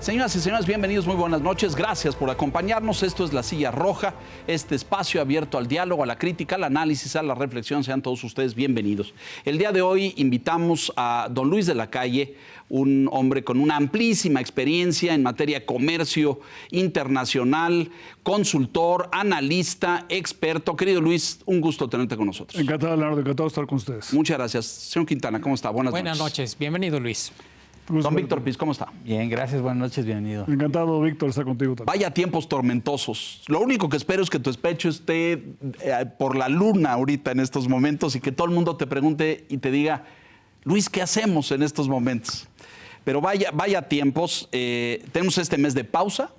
Señoras y señores, bienvenidos, muy buenas noches. Gracias por acompañarnos. Esto es La Silla Roja, este espacio abierto al diálogo, a la crítica, al análisis, a la reflexión. Sean todos ustedes bienvenidos. El día de hoy invitamos a don Luis de la Calle, un hombre con una amplísima experiencia en materia de comercio internacional, consultor, analista, experto. Querido Luis, un gusto tenerte con nosotros. Encantado, Leonardo, encantado de estar con ustedes. Muchas gracias. Señor Quintana, ¿cómo está? Buenas noches. Bienvenido, Luis. Don Víctor Piz, ¿cómo está? Bien, gracias, buenas noches, bienvenido. Encantado, Víctor, estar contigo también. Vaya tiempos tormentosos. Lo único que espero es que tu despecho esté por la luna ahorita en estos momentos y que todo el mundo te pregunte y te diga, Luis, ¿qué hacemos en estos momentos? Pero vaya tiempos. Tenemos este mes de pausa.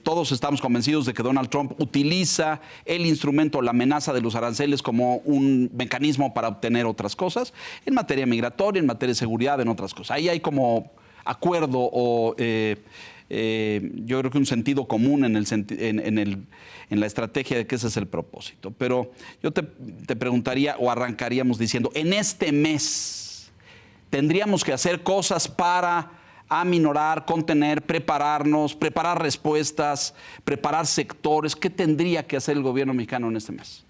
Todos estamos convencidos de que Donald Trump utiliza el instrumento, la amenaza de los aranceles como un mecanismo para obtener otras cosas, en materia migratoria, en materia de seguridad, en otras cosas. Ahí hay como acuerdo o yo creo que un sentido común en la estrategia de que ese es el propósito. Pero yo te preguntaría o arrancaríamos diciendo, en este mes tendríamos que hacer cosas para aminorar, contener, prepararnos, preparar respuestas, preparar sectores. ¿Qué tendría que hacer el gobierno mexicano en este mes?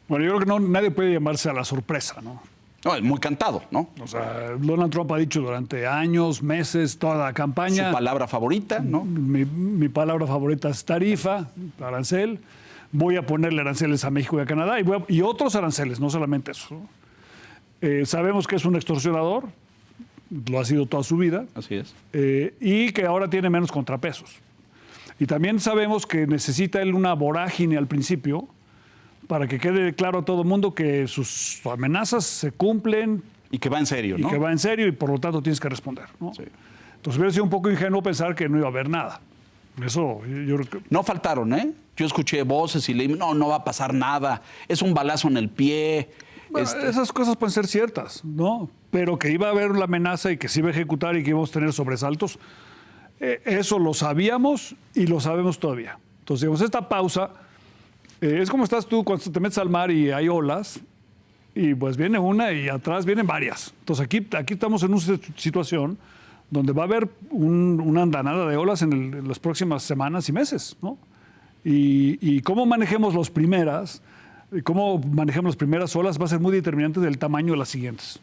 Bueno, yo creo que nadie puede llamarse a la sorpresa, ¿no? No, es muy cantado, ¿no? O sea, Donald Trump ha dicho durante años, meses, toda la campaña. Su palabra favorita, ¿no? Mi palabra favorita es tarifa, arancel. Voy a ponerle aranceles a México y a Canadá y otros aranceles, no solamente eso. Sabemos que es un extorsionador. Lo ha sido toda su vida. Así es. Y que ahora tiene menos contrapesos. Y también sabemos que necesita él una vorágine al principio para que quede claro a todo el mundo que sus amenazas se cumplen. Y que va en serio, ¿no? Y que va en serio y por lo tanto tienes que responder, ¿no? Sí. Entonces hubiera sido un poco ingenuo pensar que no iba a haber nada. Eso yo creo que... No faltaron, ¿eh? Yo escuché voces y leí, no va a pasar nada. Es un balazo en el pie. Bueno, esas cosas pueden ser ciertas, ¿no? Pero que iba a haber la amenaza y que se iba a ejecutar y que íbamos a tener sobresaltos, eso lo sabíamos y lo sabemos todavía. Entonces, digamos, esta pausa es como estás tú cuando te metes al mar y hay olas y pues viene una y atrás vienen varias. Entonces, aquí estamos en una situación donde va a haber una andanada de olas en las próximas semanas y meses, ¿no? Y cómo manejemos las primeras olas va a ser muy determinante del tamaño de las siguientes.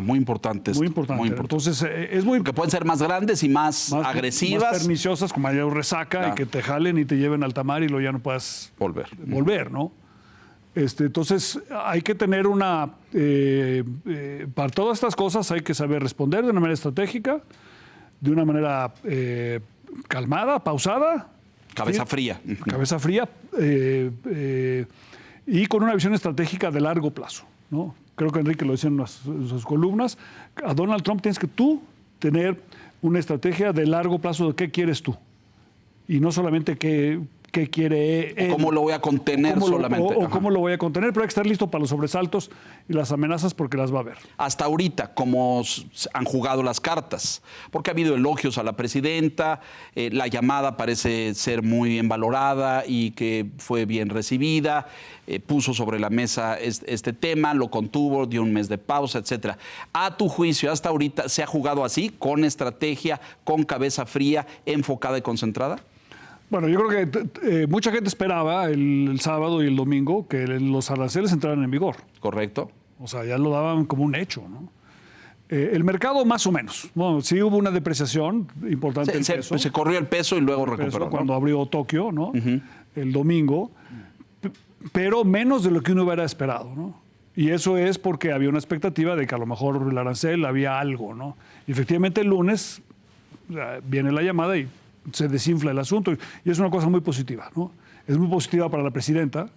Muy importante. Muy importante. Entonces, es muy... Porque pueden ser más grandes y más agresivas. Más perniciosas, como mayor resaca, y que te jalen y te lleven al mar y luego ya no puedas volver, ¿no? Entonces, hay que tener para todas estas cosas hay que saber responder de una manera estratégica, de una manera calmada, pausada. Cabeza fría. Cabeza fría y con una visión estratégica de largo plazo, ¿no? Creo que Enrique lo decía en sus columnas. A Donald Trump tienes que tú tener una estrategia de largo plazo de qué quieres tú. Y no solamente qué quiere él. ¿Cómo lo voy a contener solamente? O cómo lo voy a contener, pero hay que estar listo para los sobresaltos y las amenazas porque las va a haber. Hasta ahorita, ¿cómo han jugado las cartas? Porque ha habido elogios a la presidenta, la llamada parece ser muy bien valorada y que fue bien recibida, puso sobre la mesa este tema, lo contuvo, dio un mes de pausa, etcétera. A tu juicio, hasta ahorita, ¿se ha jugado así, con estrategia, con cabeza fría, enfocada y concentrada? Bueno, yo creo que mucha gente esperaba el sábado y el domingo que los aranceles entraran en vigor. Correcto. O sea, ya lo daban como un hecho, ¿no? El mercado más o menos. Bueno, sí hubo una depreciación importante del peso. Se corrió el peso y luego recuperó. Cuando abrió Tokio, ¿no? El domingo. Pero menos de lo que uno hubiera esperado, ¿no? Y eso es porque había una expectativa de que a lo mejor el arancel había algo, ¿no? Y efectivamente el lunes viene la llamada y se desinfla el asunto y es una cosa muy positiva, ¿no? Es muy positiva para la presidenta,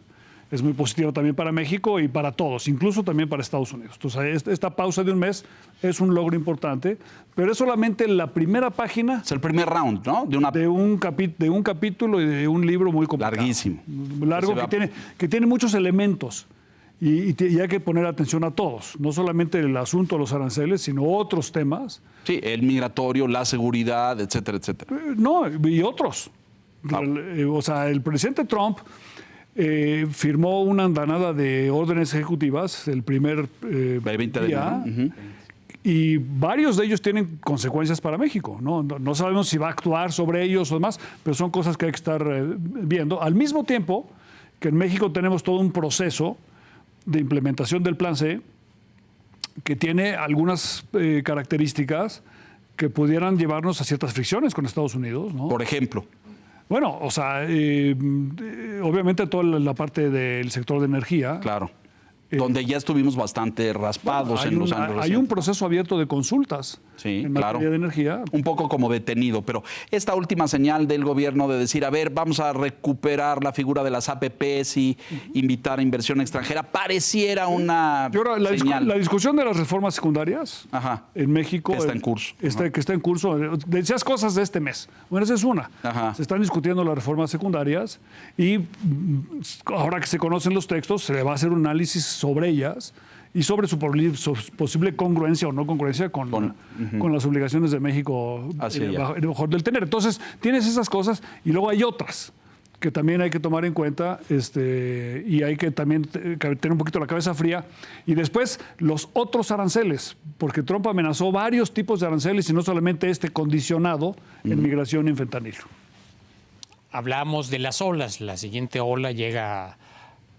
es muy positiva también para México y para todos, incluso también para Estados Unidos. Entonces, esta pausa de un mes es un logro importante, pero es solamente la primera página. Es el primer round, ¿no? De un capítulo y de un libro muy complicado. Larguísimo. Largo, que tiene muchos elementos. Y hay que poner atención a todos, no solamente el asunto de los aranceles, sino otros temas. Sí, el migratorio, la seguridad, etcétera, etcétera. No, y otros. O sea, el presidente Trump firmó una andanada de órdenes ejecutivas el primer 20 de día, enero. Y varios de ellos tienen consecuencias para México, ¿no? No sabemos si va a actuar sobre ellos o demás, pero son cosas que hay que estar viendo. Al mismo tiempo que en México tenemos todo un proceso de implementación del Plan C que tiene algunas características que pudieran llevarnos a ciertas fricciones con Estados Unidos, ¿no? Por ejemplo. Bueno, o sea, obviamente toda la parte del sector de energía. Claro. Donde ya estuvimos bastante raspados en los años recientes. Hay un proceso abierto de consultas en materia de energía. Un poco como detenido, pero esta última señal del gobierno de decir, a ver, vamos a recuperar la figura de las APPs y invitar a inversión extranjera, pareciera una señal. La discusión de las reformas secundarias en México está en curso. Que está en curso. Decías cosas de este mes. Bueno, esa es una. Se están discutiendo las reformas secundarias y ahora que se conocen los textos, se le va a hacer un análisis sobre ellas y sobre su posible congruencia o no congruencia con las obligaciones de México bajo del tener. Entonces, tienes esas cosas y luego hay otras que también hay que tomar en cuenta y hay que también tener un poquito la cabeza fría. Y después, los otros aranceles, porque Trump amenazó varios tipos de aranceles y no solamente condicionado en migración y en fentanilo. Hablamos de las olas. La siguiente ola llega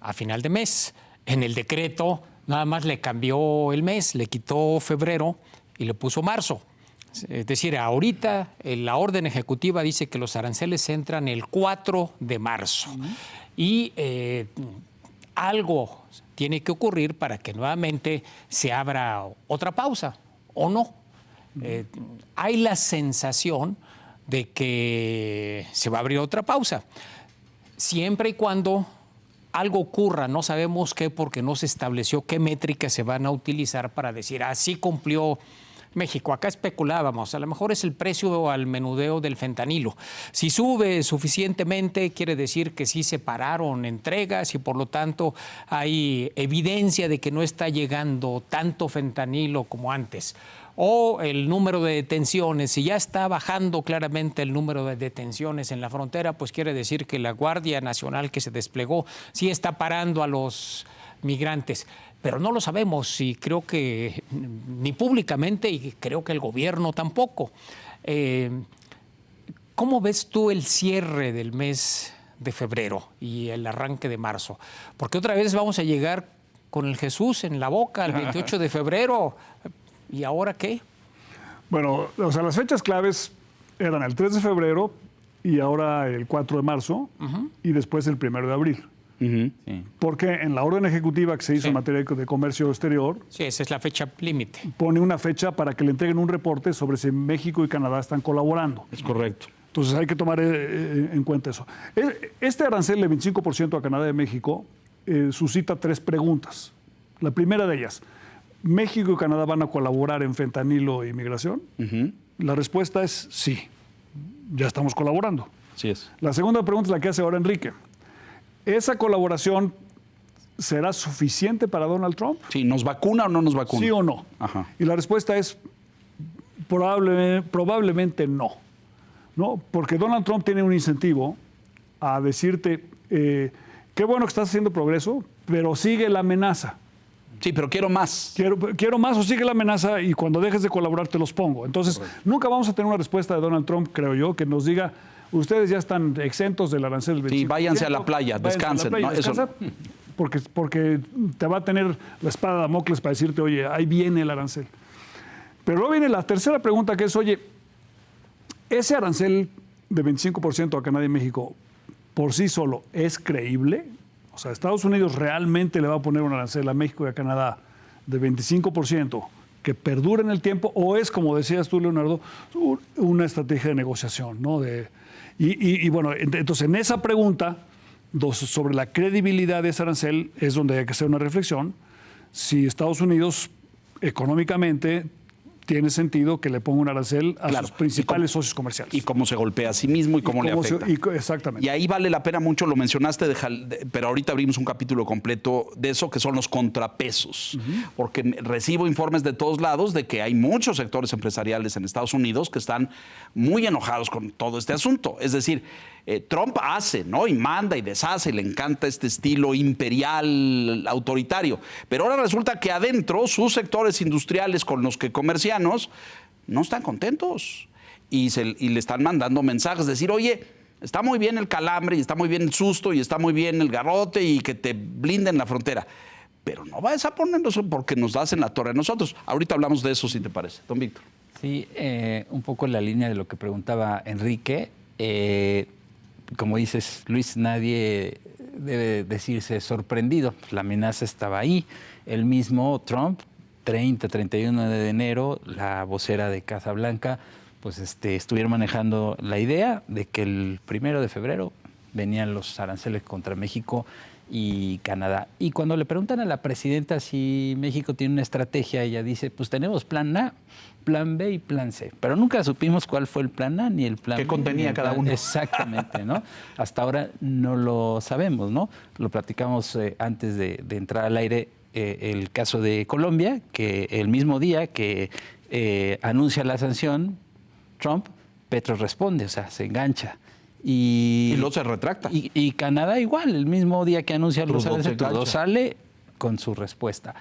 a final de mes. En el decreto nada más le cambió el mes, le quitó febrero y le puso marzo. Es decir, ahorita la orden ejecutiva dice que los aranceles entran el 4 de marzo. Y algo tiene que ocurrir para que nuevamente se abra otra pausa, ¿o no? Hay la sensación de que se va a abrir otra pausa, siempre y cuando algo ocurra, no sabemos qué, porque no se estableció qué métricas se van a utilizar para decir, así cumplió México. Acá especulábamos, a lo mejor es el precio al menudeo del fentanilo. Si sube suficientemente, quiere decir que sí se pararon entregas y por lo tanto hay evidencia de que no está llegando tanto fentanilo como antes. O el número de detenciones, si ya está bajando claramente el número de detenciones en la frontera, pues quiere decir que la Guardia Nacional que se desplegó sí está parando a los migrantes. Pero no lo sabemos y creo que ni públicamente y creo que el gobierno tampoco. ¿Cómo ves tú el cierre del mes de febrero y el arranque de marzo? Porque otra vez vamos a llegar con el Jesús en la boca el 28 de febrero. ¿Y ahora qué? Bueno, o sea, las fechas claves eran el 3 de febrero y ahora el 4 de marzo y después el 1 de abril. Sí. Porque en la orden ejecutiva que se hizo en materia de comercio exterior, sí, esa es la fecha límite. Pone una fecha para que le entreguen un reporte sobre si México y Canadá están colaborando. Es correcto. Entonces hay que tomar en cuenta eso. Este arancel de 25% a Canadá y México suscita 3 preguntas. La primera de ellas, ¿México y Canadá van a colaborar en fentanilo e inmigración? La respuesta es sí, ya estamos colaborando. Así es. La segunda pregunta es la que hace ahora Enrique. ¿Esa colaboración será suficiente para Donald Trump? Sí, ¿nos vacuna o no nos vacuna? ¿Sí o no? Y la respuesta es probablemente no. ¿No? Porque Donald Trump tiene un incentivo a decirte, qué bueno que estás haciendo progreso, pero sigue la amenaza. Sí, pero quiero más. Quiero más o sigue la amenaza y cuando dejes de colaborar te los pongo. Entonces, nunca vamos a tener una respuesta de Donald Trump, creo yo, que nos diga, ustedes ya están exentos del arancel del 25%. Sí, váyanse a la playa, descansen. Descansa, porque te va a tener la espada de Damocles para decirte, oye, ahí viene el arancel. Pero luego viene la tercera pregunta que es, oye, ¿ese arancel de 25% a Canadá y México por sí solo es creíble? O sea, ¿Estados Unidos realmente le va a poner un arancel a México y a Canadá de 25% que perdure en el tiempo? ¿O es, como decías tú, Leonardo, una estrategia de negociación, ¿no? Y bueno, entonces en esa pregunta sobre la credibilidad de ese arancel es donde hay que hacer una reflexión. Si Estados Unidos económicamente tiene sentido que le ponga un arancel a sus principales socios comerciales. Y cómo se golpea a sí mismo y cómo le afecta. Exactamente. Y ahí vale la pena mucho, lo mencionaste, pero ahorita abrimos un capítulo completo de eso, que son los contrapesos. Porque recibo informes de todos lados de que hay muchos sectores empresariales en Estados Unidos que están muy enojados con todo este asunto. Es decir, Trump hace, ¿no? Y manda y deshace, y le encanta este estilo imperial, autoritario. Pero ahora resulta que adentro sus sectores industriales con los que comercianos no están contentos. Y le están mandando mensajes, decir, oye, está muy bien el calambre, y está muy bien el susto, y está muy bien el garrote, y que te blinden la frontera. Pero no vayas a ponernos porque nos das en la torre a nosotros. Ahorita hablamos de eso, si te parece. Don Víctor. Sí, un poco en la línea de lo que preguntaba Enrique. Como dices, Luis, nadie debe decirse sorprendido. La amenaza estaba ahí. El mismo Trump, 31 de enero, la vocera de Casa Blanca, pues estuvieron manejando la idea de que el 1 de febrero venían los aranceles contra México y Canadá. Y cuando le preguntan a la presidenta si México tiene una estrategia, ella dice, pues tenemos plan A, plan B y plan C. Pero nunca supimos cuál fue el plan A ni el plan B. ¿Qué contenía cada uno? Exactamente, ¿no? Hasta ahora no lo sabemos, ¿no? Lo platicamos antes de entrar al aire, el caso de Colombia, que el mismo día que anuncia la sanción, Trump, Petro responde, o sea, se engancha. Y luego se retracta. Y Canadá igual, el mismo día que anuncia los aranceles, Trudeau sale con su respuesta.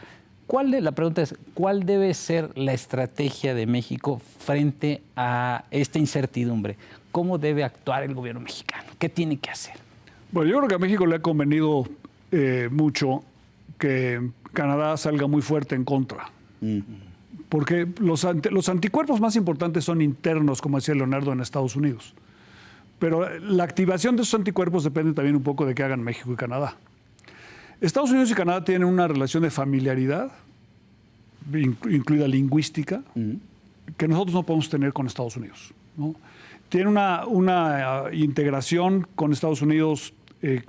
La pregunta es, ¿cuál debe ser la estrategia de México frente a esta incertidumbre? ¿Cómo debe actuar el gobierno mexicano? ¿Qué tiene que hacer? Bueno, yo creo que a México le ha convenido mucho que Canadá salga muy fuerte en contra. Porque los anticuerpos más importantes son internos, como decía Leonardo, en Estados Unidos. Pero la activación de esos anticuerpos depende también un poco de qué hagan México y Canadá. Estados Unidos y Canadá tienen una relación de familiaridad, incluida lingüística, que nosotros no podemos tener con Estados Unidos, ¿no? Tienen una integración con Estados Unidos,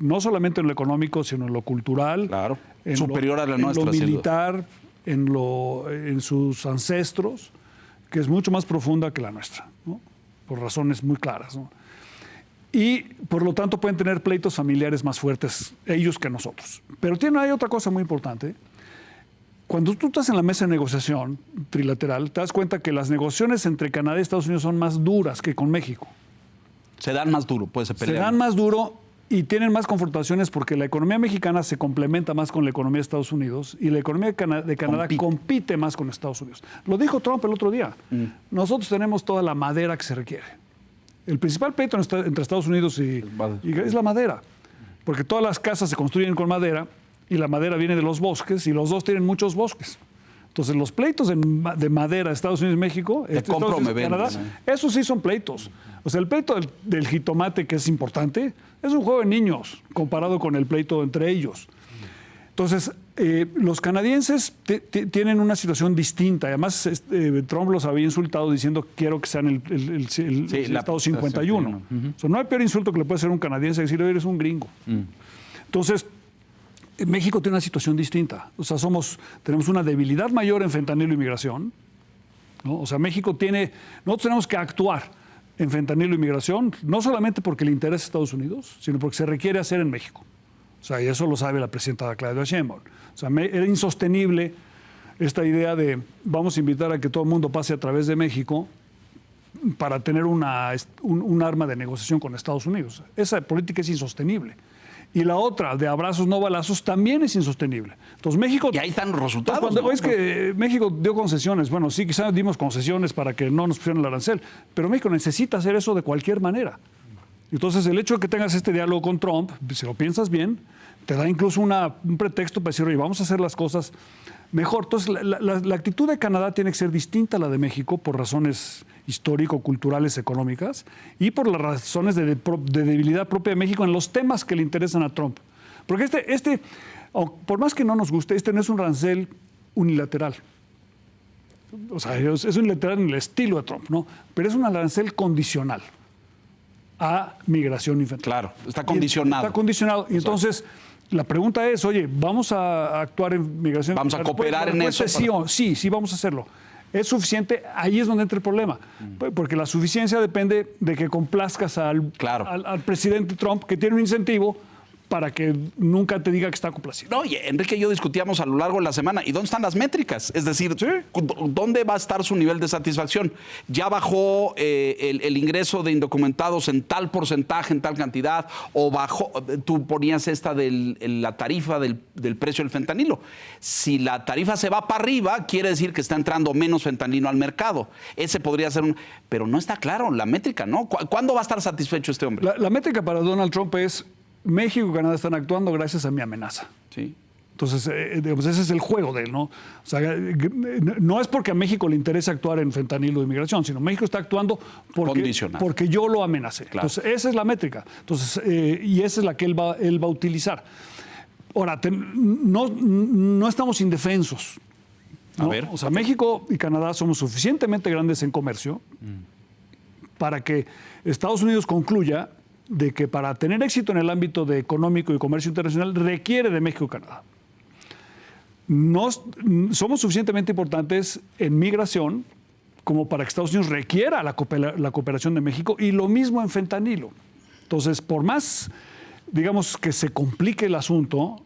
no solamente en lo económico, sino en lo cultural. Claro, superior a la nuestra. En lo militar, en sus ancestros, que es mucho más profunda que la nuestra, ¿no? Por razones muy claras, ¿no? Y, por lo tanto, pueden tener pleitos familiares más fuertes ellos que nosotros. Pero hay otra cosa muy importante. Cuando tú estás en la mesa de negociación trilateral, te das cuenta que las negociaciones entre Canadá y Estados Unidos son más duras que con México. Se dan más duro, pues se pelean. Se dan más duro y tienen más confrontaciones porque la economía mexicana se complementa más con la economía de Estados Unidos y la economía de Canadá compite más con Estados Unidos. Lo dijo Trump el otro día. Nosotros tenemos toda la madera que se requiere. El principal pleito entre Estados Unidos y es la madera, porque todas las casas se construyen con madera y la madera viene de los bosques y los dos tienen muchos bosques. Entonces los pleitos de madera de Estados Unidos y México, Canadá, esos sí son pleitos. O sea, el pleito del jitomate, que es importante, es un juego de niños comparado con el pleito entre ellos. Entonces, los canadienses tienen una situación distinta. Además, Trump los había insultado diciendo quiero que sean el Estado 51. O sea, no hay peor insulto que le puede hacer un canadiense decir, eres un gringo. Entonces, México tiene una situación distinta. O sea, tenemos una debilidad mayor en fentanilo y migración, ¿no? O sea, nosotros tenemos que actuar en fentanilo y migración, no solamente porque le interesa a Estados Unidos, sino porque se requiere hacer en México. O sea, y eso lo sabe la presidenta Claudia Sheinbaum. O sea, era insostenible esta idea de vamos a invitar a que todo el mundo pase a través de México para tener un arma de negociación con Estados Unidos. Esa política es insostenible. Y la otra, de abrazos no balazos, también es insostenible. Entonces México... Y ahí están los resultados. Cuando es que México dio concesiones, bueno, sí, quizás dimos concesiones para que no nos pusieran el arancel, pero México necesita hacer eso de cualquier manera. Entonces, el hecho de que tengas este diálogo con Trump, si lo piensas bien, te da incluso un pretexto para decir, oye, vamos a hacer las cosas mejor. Entonces, la actitud de Canadá tiene que ser distinta a la de México por razones histórico-culturales, económicas, y por las razones de debilidad propia de México en los temas que le interesan a Trump. Porque por más que no nos guste, no es un arancel unilateral. O sea, es unilateral en el estilo de Trump, ¿no? Pero es un arancel condicional a migración infantil. Claro, está condicionado. Está condicionado. Y entonces, la pregunta es, oye, ¿vamos a actuar en migración? ¿Vamos a cooperar en eso? Sí, vamos a hacerlo. ¿Es suficiente? Ahí es donde entra el problema. Porque la suficiencia depende de que complazcas al presidente Trump, que tiene un incentivo para que nunca te diga que está complacido. No, y Enrique y yo discutíamos a lo largo de la semana, ¿y dónde están las métricas? Es decir, Sí. ¿dónde va a estar su nivel de satisfacción? Ya bajó el ingreso de indocumentados en tal porcentaje, en tal cantidad, o bajó, tú ponías esta de la tarifa del precio del fentanilo. Si la tarifa se va para arriba, quiere decir que está entrando menos fentanilo al mercado. Ese podría ser un... Pero no está claro la métrica, ¿no? ¿Cuándo va a estar satisfecho este hombre? La métrica para Donald Trump es: México y Canadá están actuando gracias a mi amenaza. Sí. Entonces, digamos, ese es el juego de él, ¿no? O sea, no es porque a México le interesa actuar en fentanilo de inmigración, sino México está actuando porque yo lo amenacé. Claro. Entonces, esa es la métrica. Entonces, y esa es la que él va a utilizar. Ahora, no estamos indefensos, ¿no? A ver. O sea, México y Canadá somos suficientemente grandes en comercio para que Estados Unidos concluya de que para tener éxito en el ámbito de económico y comercio internacional requiere de México y Canadá. Somos suficientemente importantes en migración como para que Estados Unidos requiera la cooperación de México, y lo mismo en fentanilo. Entonces, por más, digamos, que se complique el asunto,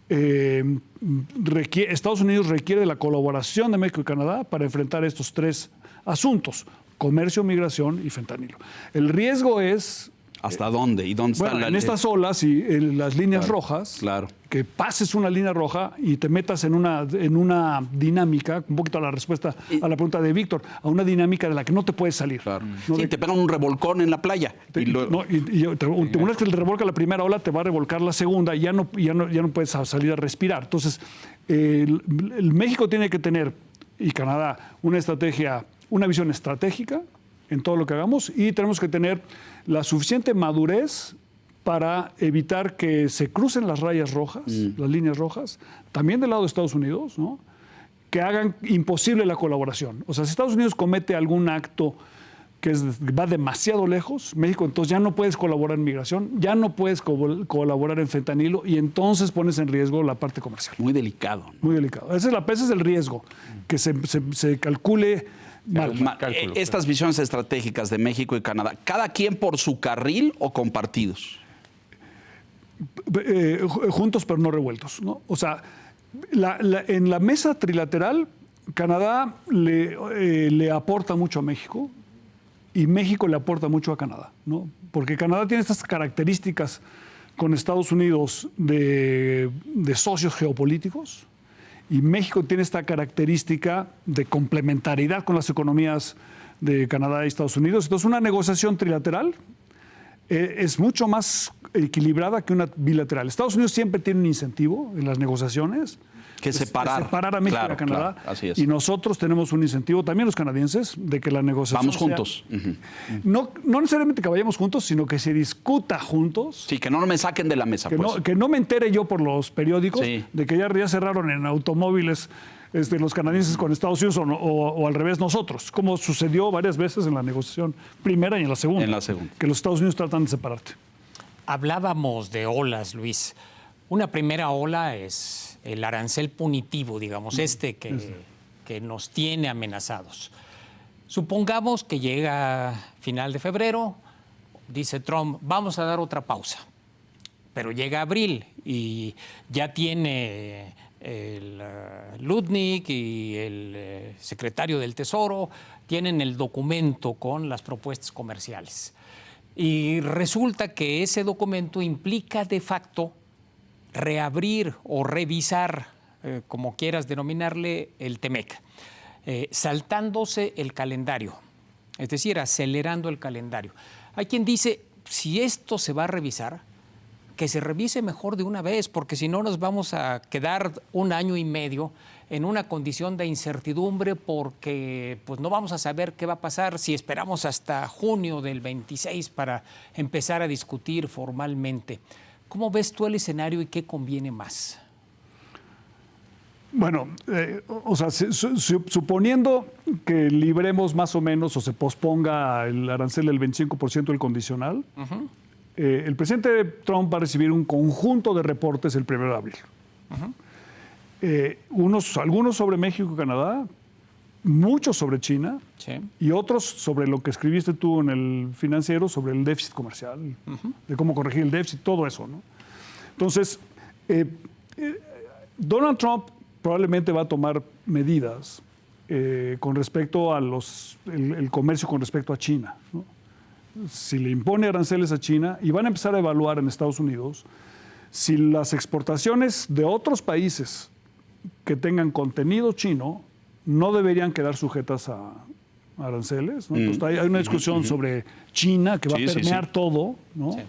Estados Unidos requiere de la colaboración de México y Canadá para enfrentar estos tres asuntos: comercio, migración y fentanilo. El riesgo es... ¿Hasta dónde? ¿Y dónde está Bueno, en estas olas y en las líneas rojas, claro. que pases una línea roja y te metas en una dinámica, un poquito a la respuesta a la pregunta de Víctor, a una dinámica de la que no te puedes salir. Claro. ¿No? Sí, te pegan un revolcón en la playa. Una vez que te revolca la primera ola, te va a revolcar la segunda y ya no puedes salir a respirar. Entonces, el México tiene que tener, y Canadá, una visión estratégica en todo lo que hagamos, y tenemos que tener la suficiente madurez para evitar que se crucen las rayas rojas, las líneas rojas, también del lado de Estados Unidos, ¿no? Que hagan imposible la colaboración. O sea, si Estados Unidos comete algún acto que va demasiado lejos, México, entonces ya no puedes colaborar en migración, ya no puedes colaborar en fentanilo, y entonces pones en riesgo la parte comercial. Muy delicado, ¿no? Muy delicado. Ese es el riesgo, que se calcule mal. Estas visiones estratégicas de México y Canadá, ¿cada quien por su carril o compartidos? Juntos pero no revueltos, ¿no? O sea, en la mesa trilateral, Canadá le aporta mucho a México y México le aporta mucho a Canadá, ¿no? Porque Canadá tiene estas características con Estados Unidos de socios geopolíticos, y México tiene esta característica de complementariedad con las economías de Canadá y Estados Unidos. Entonces, una negociación trilateral es mucho más equilibrada que una bilateral. Estados Unidos siempre tiene un incentivo en las negociaciones, que separar a México y a Canadá. Claro, así es. Y nosotros tenemos un incentivo, también los canadienses, de que la negociación vamos juntos. No necesariamente que vayamos juntos, sino que se discuta juntos. Sí, que no me saquen de la mesa. Que no me entere yo por los periódicos de que ya cerraron en automóviles los canadienses con Estados Unidos o al revés nosotros, como sucedió varias veces en la negociación primera y en la segunda. En la segunda. Que los Estados Unidos tratan de separarte. Hablábamos de olas, Luis. Una primera ola es el arancel punitivo, digamos, que nos tiene amenazados. Supongamos que llega final de febrero, dice Trump, vamos a dar otra pausa. Pero llega abril y ya tiene el Lutnick y el secretario del Tesoro, tienen el documento con las propuestas comerciales. Y resulta que ese documento implica de facto reabrir o revisar, como quieras denominarle, el TEMEC, saltándose el calendario, es decir, acelerando el calendario. Hay quien dice, si esto se va a revisar, que se revise mejor de una vez, porque si no nos vamos a quedar 1 año y medio en una condición de incertidumbre, porque pues, no vamos a saber qué va a pasar si esperamos hasta junio del 26 para empezar a discutir formalmente. ¿Cómo ves tú el escenario y qué conviene más? Bueno, o sea, suponiendo que libremos más o menos o se posponga el arancel del 25% del condicional, el presidente Trump va a recibir un conjunto de reportes el 1 de abril. Algunos sobre México y Canadá, muchos sobre China, y otros sobre lo que escribiste tú en el Financiero, sobre el déficit comercial, de cómo corregir el déficit, todo eso, ¿no? Entonces, Donald Trump probablemente va a tomar medidas con respecto a el comercio con respecto a China, ¿no? Si le impone aranceles a China, y van a empezar a evaluar en Estados Unidos si las exportaciones de otros países que tengan contenido chino no deberían quedar sujetas a aranceles, ¿no? Entonces, hay una discusión sobre China que va a permear todo, ¿no? Sí.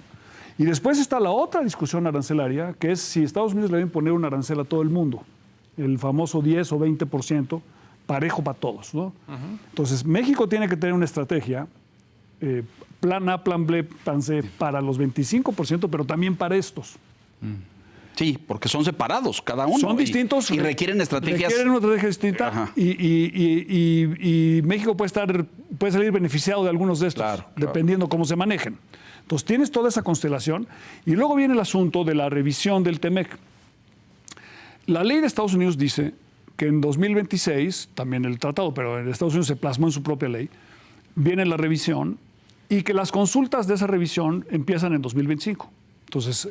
Y después está la otra discusión arancelaria, que es si Estados Unidos le deben poner un arancel a todo el mundo, el famoso 10 o 20%, parejo para todos, ¿no? Entonces, México tiene que tener una estrategia, plan A, plan B, plan C, para los 25%, pero también para estos. Sí, porque son separados cada uno. Son distintos. Y requieren estrategias. Requieren una estrategia distinta. Y México puede salir beneficiado de algunos de estos, dependiendo cómo se manejen. Entonces tienes toda esa constelación. Y luego viene el asunto de la revisión del TEMEC. La ley de Estados Unidos dice que en 2026, también el tratado, pero en Estados Unidos se plasmó en su propia ley, viene la revisión y que las consultas de esa revisión empiezan en 2025. Entonces,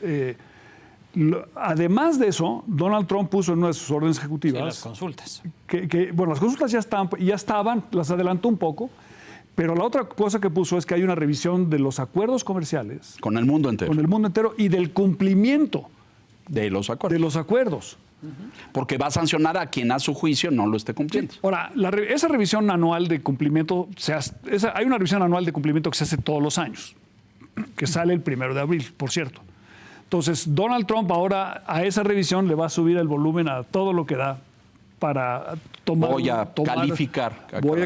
además de eso, Donald Trump puso en una de sus órdenes ejecutivas... Sí, las consultas. Bueno, las consultas ya estaban, las adelantó un poco, pero la otra cosa que puso es que hay una revisión de los acuerdos comerciales. Con el mundo entero. Con el mundo entero y del cumplimiento de los acuerdos. De los acuerdos. Porque va a sancionar a quien a su juicio no lo esté cumpliendo. Sí. Ahora, esa revisión anual de cumplimiento, hay una revisión anual de cumplimiento que se hace todos los años, que sale el 1 de abril, por cierto. Entonces, Donald Trump ahora a esa revisión le va a subir el volumen a todo lo que da para voy a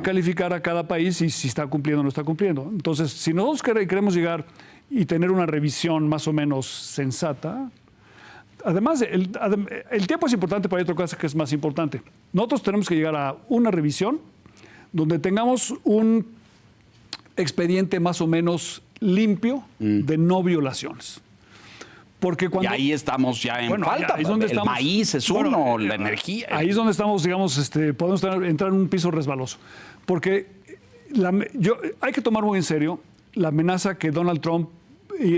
calificar a cada país y si está cumpliendo o no está cumpliendo. Entonces, si nosotros queremos llegar y tener una revisión más o menos sensata, además, el tiempo es importante, pero hay otra cosa que es más importante. Nosotros tenemos que llegar a una revisión donde tengamos un expediente más o menos limpio de no violaciones. Porque cuando, y ahí estamos ya en falta. El maíz es uno, la energía. Ahí es donde estamos, digamos, podemos entrar en un piso resbaloso. Porque hay que tomar muy en serio la amenaza que Donald Trump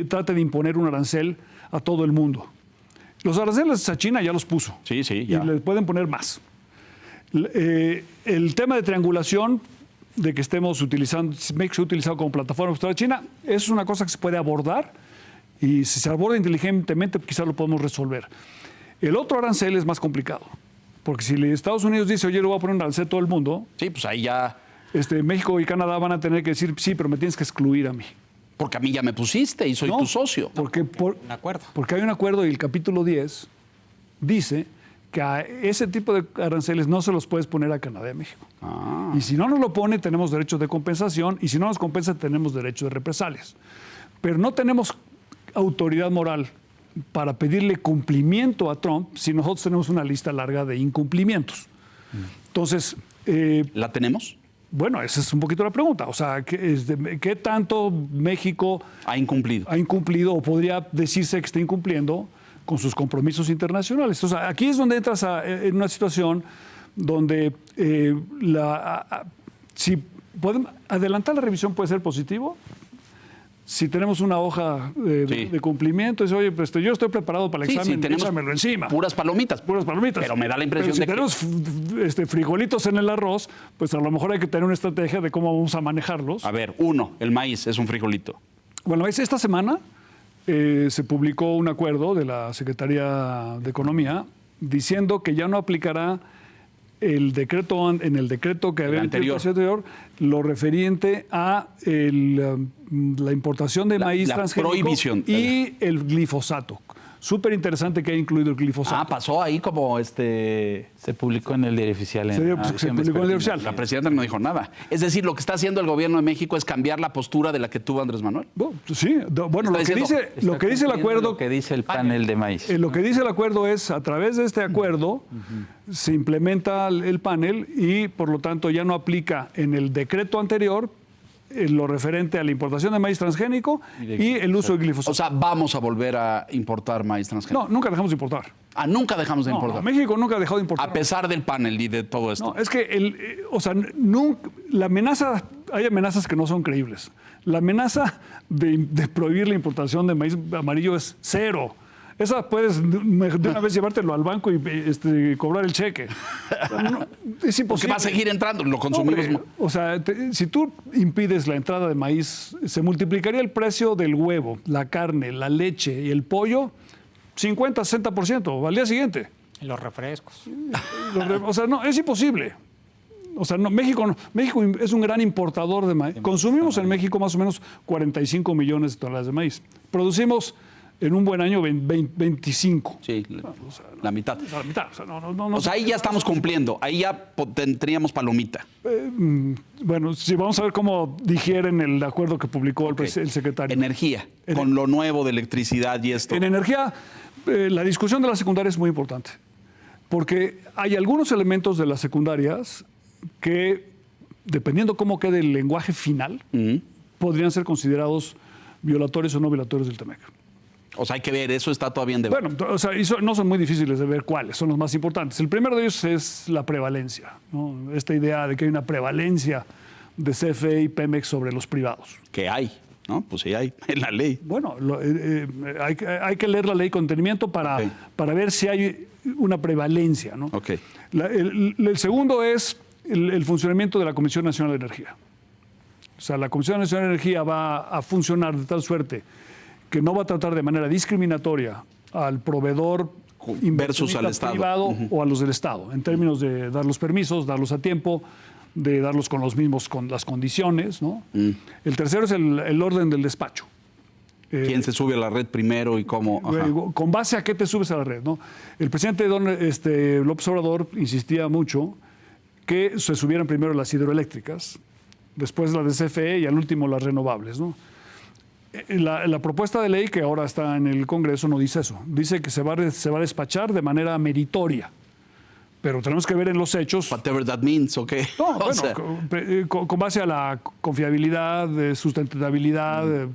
trate de imponer un arancel a todo el mundo. Los aranceles a China ya los puso. Sí, ya. Y le pueden poner más. El tema de triangulación, de que estemos utilizando, México se ha utilizado como plataforma para China, es una cosa que se puede abordar. Y si se aborda inteligentemente, quizás lo podemos resolver. El otro arancel es más complicado. Porque si Estados Unidos dice, oye, le voy a poner un arancel a todo el mundo. Sí, pues ahí ya. México y Canadá van a tener que decir, sí, pero me tienes que excluir a mí. Porque a mí ya me pusiste y soy tu socio. Un acuerdo. Porque hay un acuerdo y el capítulo 10 dice que a ese tipo de aranceles no se los puedes poner a Canadá y a México. Y si no nos lo pone, tenemos derecho de compensación. Y si no nos compensa, tenemos derecho de represalias. Pero no tenemos autoridad moral para pedirle cumplimiento a Trump si nosotros tenemos una lista larga de incumplimientos. Entonces... ¿la tenemos? Bueno, esa es un poquito la pregunta. O sea, ¿qué tanto México ha incumplido? Ha incumplido o podría decirse que está incumpliendo con sus compromisos internacionales? Entonces, aquí es donde entras en una situación donde si podemos adelantar la revisión puede ser positivo. Si tenemos una hoja de cumplimiento, dice, oye, pues yo estoy preparado para el examen, échamelo encima. Puras palomitas. Pero me da la impresión de que... si tenemos frijolitos en el arroz, pues a lo mejor hay que tener una estrategia de cómo vamos a manejarlos. A ver, el maíz es un frijolito. Bueno, esta semana se publicó un acuerdo de la Secretaría de Economía diciendo que ya no aplicará en el decreto que había emitido el anterior, lo referente a la importación de maíz transgénico prohibición. Y el glifosato. Súper interesante que haya incluido el glifosato. Pasó ahí como Se publicó en el diario oficial. Se publicó en el diario oficial. La presidenta no dijo nada. Es decir, lo que está haciendo el gobierno de México es cambiar la postura de la que tuvo Andrés Manuel. Sí, bueno, lo que dice el acuerdo... Lo que dice el panel de maíz. Lo que dice el acuerdo es, a través de este acuerdo, se implementa el panel y, por lo tanto, ya no aplica en el decreto anterior lo referente a la importación de maíz transgénico y el uso de glifosato. O sea, vamos a volver a importar maíz transgénico. No, nunca dejamos de importar. Nunca dejamos de importar. México nunca ha dejado de importar. A pesar del panel y de todo esto. No, es que hay amenazas que no son creíbles. La amenaza de prohibir la importación de maíz amarillo es cero. Esa puedes de una vez llevártelo al banco y cobrar el cheque. O sea, es imposible. Porque va a seguir entrando, lo No, consumimos. hombre, o sea, si tú impides la entrada de maíz, se multiplicaría el precio del huevo, la carne, la leche y el pollo 50, 60% al día siguiente. Los refrescos. O sea, no, es imposible. O sea, México es un gran importador de maíz. Consumimos en México más o menos 45 millones de toneladas de maíz. Producimos en un buen año 25. Sí, la mitad. O sea, la mitad. O sea, O sea, ahí ya estamos cumpliendo. Ahí ya tendríamos palomita. Bueno, sí, vamos a ver cómo digieren el acuerdo que publicó el secretario. Energía, con lo nuevo de electricidad y esto. En energía, la discusión de la secundaria es muy importante, porque hay algunos elementos de las secundarias que, dependiendo cómo quede el lenguaje final, podrían ser considerados violatorios o no violatorios del TEMEC. O sea, hay que ver, eso está todavía en debate. Bueno, o sea, no son muy difíciles de ver cuáles, son los más importantes. El primero de ellos es la prevalencia, ¿no? Esta idea de que hay una prevalencia de CFE y Pemex sobre los privados. Que hay, ¿no? Pues sí hay en la ley. Bueno, hay que leer la ley con detenimiento para ver si hay una prevalencia, ¿no? Ok. El segundo es el funcionamiento de la Comisión Nacional de Energía. O sea, la Comisión Nacional de Energía va a funcionar de tal suerte que no va a tratar de manera discriminatoria al proveedor versus al Estado privado o a los del Estado, en términos de dar los permisos, darlos a tiempo, de darlos con las condiciones, ¿no? El tercero es el orden del despacho. ¿Quién se sube a la red primero y cómo? Ajá. ¿Con base a qué te subes a la red, no? El presidente López Obrador insistía mucho que se subieran primero las hidroeléctricas, después las de CFE y al último las renovables, ¿no? La propuesta de ley que ahora está en el Congreso no dice eso. Dice que se va a despachar de manera meritoria. Pero tenemos que ver en los hechos. Whatever that means, ¿ok? No, bueno, con base a la confiabilidad, sustentabilidad,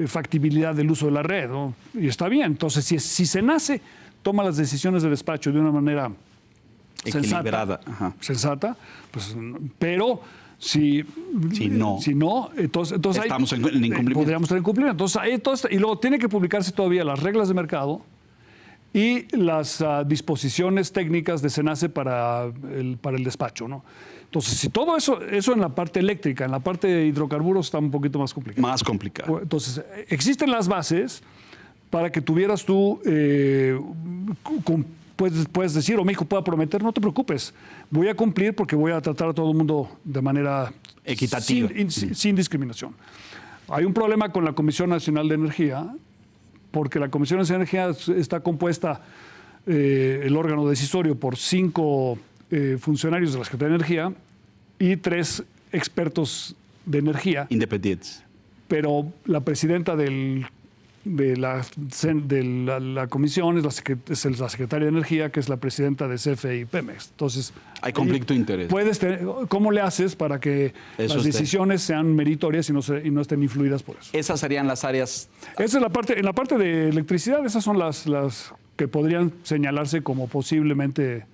factibilidad del uso de la red, ¿no? Y está bien. Entonces, si SENACE toma las decisiones de despacho de una manera equilibrada, sensata, pues, pero si no, entonces estamos en incumplimiento. Podríamos estar en incumplimiento. Entonces, y luego tiene que publicarse todavía las reglas de mercado y las disposiciones técnicas de SENACE para el despacho, ¿no? Entonces, si todo eso en la parte eléctrica, en la parte de hidrocarburos está un poquito más complicado. Más complicado. Entonces, existen las bases para que tuvieras tú, puedes decir, o México pueda prometer, no te preocupes, voy a cumplir porque voy a tratar a todo el mundo de manera equitativa, sin discriminación. Hay un problema con la Comisión Nacional de Energía, porque la Comisión Nacional de Energía está compuesta, el órgano decisorio, por 5 funcionarios de la Secretaría de Energía y 3 expertos de energía. Independientes. Pero la presidenta de la comisión es la secretaria de Energía, que es la presidenta de CFE y Pemex. Entonces, hay conflicto de interés. ¿Cómo le haces para que las decisiones sean meritorias y no estén influidas por eso? Esas serían las áreas. Esa es la parte. En la parte de electricidad, esas son las que podrían señalarse como posiblemente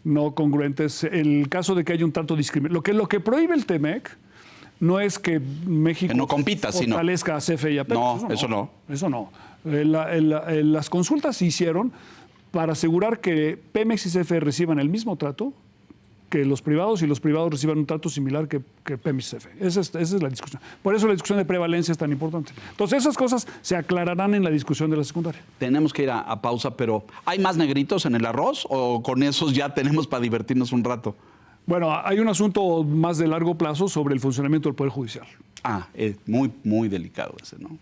no congruentes. El caso de que haya un tanto discriminación. Lo que prohíbe el TEMEC no es que México no compita, fortalezca a CFE y a Pemex. No, eso no. Eso no. Las consultas se hicieron para asegurar que Pemex y CFE reciban el mismo trato que los privados y los privados reciban un trato similar que Pemex y CFE. Esa es la discusión. Por eso la discusión de prevalencia es tan importante. Entonces, esas cosas se aclararán en la discusión de la secundaria. Tenemos que ir a pausa, pero ¿hay más negritos en el arroz o con esos ya tenemos para divertirnos un rato? Bueno, hay un asunto más de largo plazo sobre el funcionamiento del Poder Judicial. Es muy, muy delicado ese, ¿no?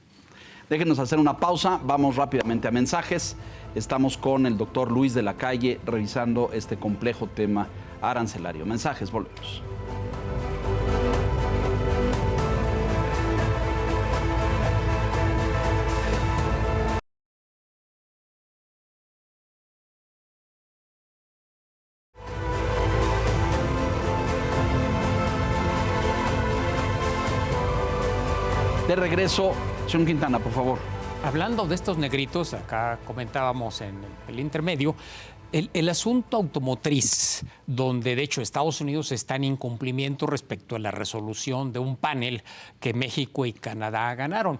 Déjenos hacer una pausa, vamos rápidamente a mensajes. Estamos con el doctor Luis de la Calle revisando este complejo tema arancelario. Mensajes, volvemos. De regreso, señor Quintana, por favor. Hablando de estos negritos, acá comentábamos en el intermedio, el asunto automotriz, donde de hecho Estados Unidos está en incumplimiento respecto a la resolución de un panel que México y Canadá ganaron.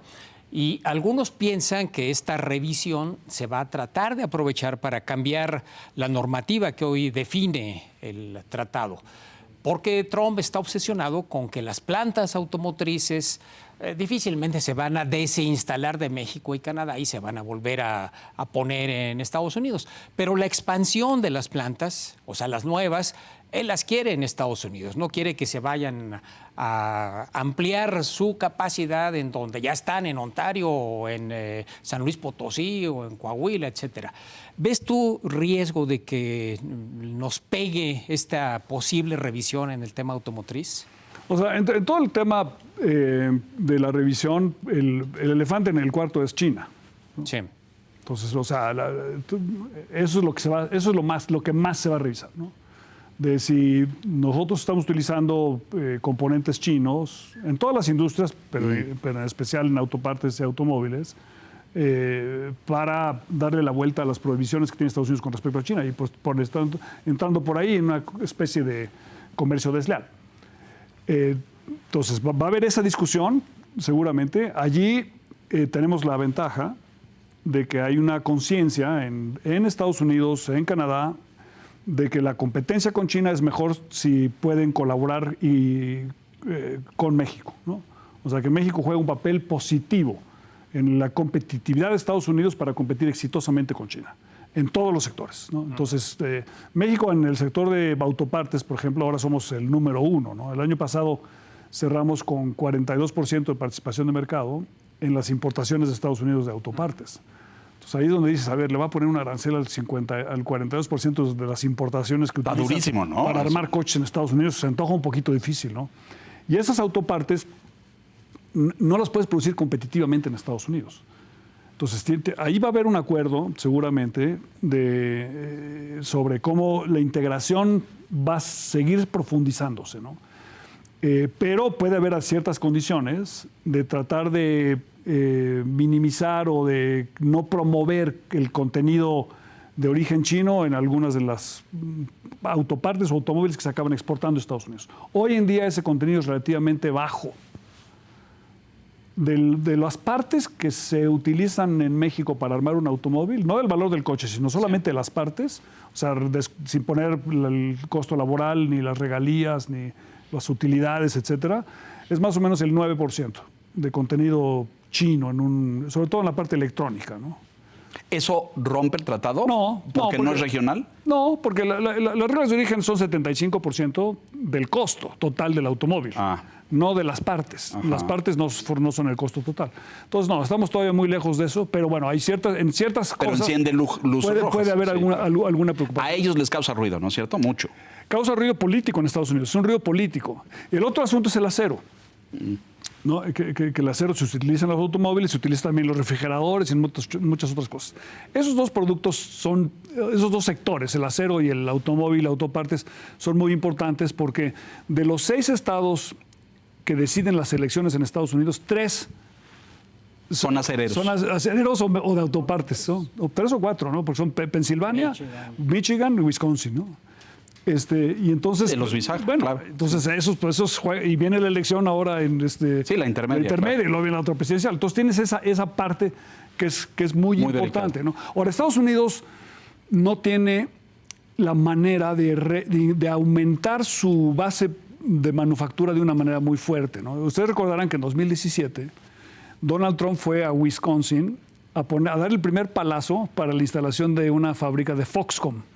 Y algunos piensan que esta revisión se va a tratar de aprovechar para cambiar la normativa que hoy define el tratado. Porque Trump está obsesionado con que las plantas automotrices difícilmente se van a desinstalar de México y Canadá y se van a volver a poner en Estados Unidos. Pero la expansión de las plantas, o sea, las nuevas, él las quiere en Estados Unidos. No quiere que se vayan a ampliar su capacidad en donde ya están, en Ontario, o en San Luis Potosí, o en Coahuila, etcétera. ¿Ves tú riesgo de que nos pegue esta posible revisión en el tema automotriz? O sea, en todo el tema de la revisión, el elefante en el cuarto es China, ¿no? Sí. Entonces, o sea, eso es lo que eso es lo que más se va a revisar, ¿no? De si nosotros estamos utilizando componentes chinos en todas las industrias, pero en especial en autopartes y automóviles, para darle la vuelta a las prohibiciones que tiene Estados Unidos con respecto a China y pues, entrando por ahí en una especie de comercio desleal. Entonces, va a haber esa discusión, seguramente. Allí tenemos la ventaja de que hay una conciencia en Estados Unidos, en Canadá, de que la competencia con China es mejor si pueden colaborar con México, ¿no? O sea, que México juega un papel positivo en la competitividad de Estados Unidos para competir exitosamente con China, en todos los sectores, ¿no? Entonces, México en el sector de autopartes, por ejemplo, ahora somos el número 1, ¿no? El año pasado cerramos con 42% de participación de mercado en las importaciones de Estados Unidos de autopartes. Entonces ahí es donde dices, a ver, le va a poner un arancel al 42% de las importaciones que utilizan durísimo, ¿no? para armar coches en Estados Unidos. Se antoja un poquito difícil, ¿no? Y esas autopartes no las puedes producir competitivamente en Estados Unidos. Entonces ahí va a haber un acuerdo, seguramente, sobre cómo la integración va a seguir profundizándose, ¿no? Pero puede haber ciertas condiciones de tratar de minimizar o de no promover el contenido de origen chino en algunas de las autopartes o automóviles que se acaban exportando a Estados Unidos. Hoy en día ese contenido es relativamente bajo. De las partes que se utilizan en México para armar un automóvil, no del valor del coche, sino solamente de las partes, o sea, sin poner el costo laboral, ni las regalías, ni las utilidades, etcétera, es más o menos el 9% de contenido chino, sobre todo en la parte electrónica, ¿no? ¿Eso rompe el tratado? No. ¿Porque no es regional? No, porque las reglas de origen son 75% del costo total del automóvil, no de las partes. Ajá. Las partes no son el costo total. Entonces, no, estamos todavía muy lejos de eso, pero bueno, en ciertas pero cosas enciende luces rojas. Puede haber alguna preocupación. A ellos les causa ruido, ¿no es cierto? Mucho. Causa ruido político en Estados Unidos, es un ruido político. El otro asunto es el acero. ¿No? Que el acero se utiliza en los automóviles, se utiliza también en los refrigeradores y en muchas otras cosas. Esos dos productos esos dos sectores, el acero y el automóvil, autopartes, son muy importantes porque de los 6 estados que deciden las elecciones en Estados Unidos, 3 son acereros. Son acereros o de autopartes, ¿no? O 3 o 4, ¿no? Porque son Pensilvania, Michigan y Wisconsin, ¿no? Y entonces, de los bisagra, bueno, claro. Entonces esos y viene la elección ahora en sí, la intermedia, claro. Y luego viene la otra presidencial. Entonces tienes esa parte que es muy importante, ¿no? Ahora, Estados Unidos no tiene la manera de aumentar su base de manufactura de una manera muy fuerte, ¿no? Ustedes recordarán que en 2017 Donald Trump fue a Wisconsin a dar el primer palazo para la instalación de una fábrica de Foxconn.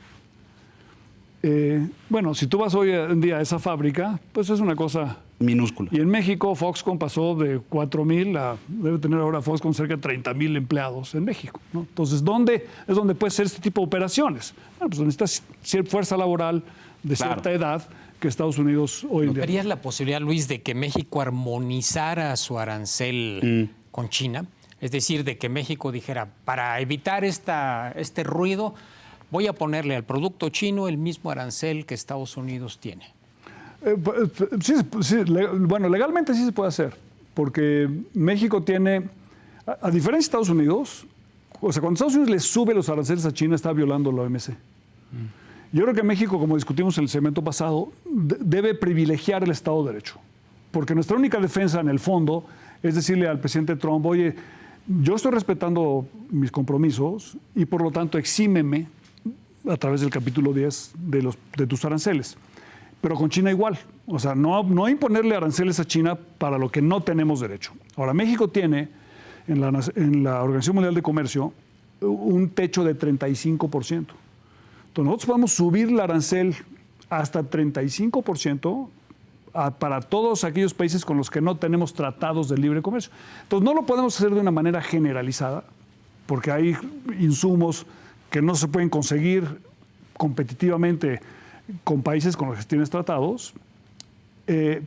Bueno, si tú vas hoy en día a esa fábrica, pues es una cosa minúscula. Y en México Foxconn pasó de 4,000 debe tener ahora Foxconn cerca de 30,000 empleados en México, ¿no? Entonces, ¿dónde es donde puede ser este tipo de operaciones? Bueno, pues necesitas fuerza laboral de cierta edad que Estados Este hoy en día. ¿Verías la posibilidad, Luis, de que México armonizara su arancel con China? Es decir, de que México dijera, para evitar este ruido, voy a ponerle al producto chino el mismo arancel que Estados Unidos tiene. Sí, bueno, legalmente sí se puede hacer, porque México tiene, a diferencia de Estados Unidos, o sea, cuando Estados Unidos le sube los aranceles a China, está violando la OMC. Yo creo que México, como discutimos en el segmento pasado, debe privilegiar el Estado de Derecho, porque nuestra única defensa en el fondo es decirle al presidente Trump, oye, yo estoy respetando mis compromisos y por lo tanto exímeme a través del capítulo 10 de tus aranceles. Pero con China igual. O sea, no imponerle aranceles a China para lo que no tenemos derecho. Ahora, México tiene en la Organización Mundial de Comercio un techo de 35%. Entonces, nosotros podemos subir el arancel hasta 35% para todos aquellos países con los que no tenemos tratados de libre comercio. Entonces, no lo podemos hacer de una manera generalizada, porque hay insumos que no se pueden conseguir competitivamente con países con los que tienes tratados,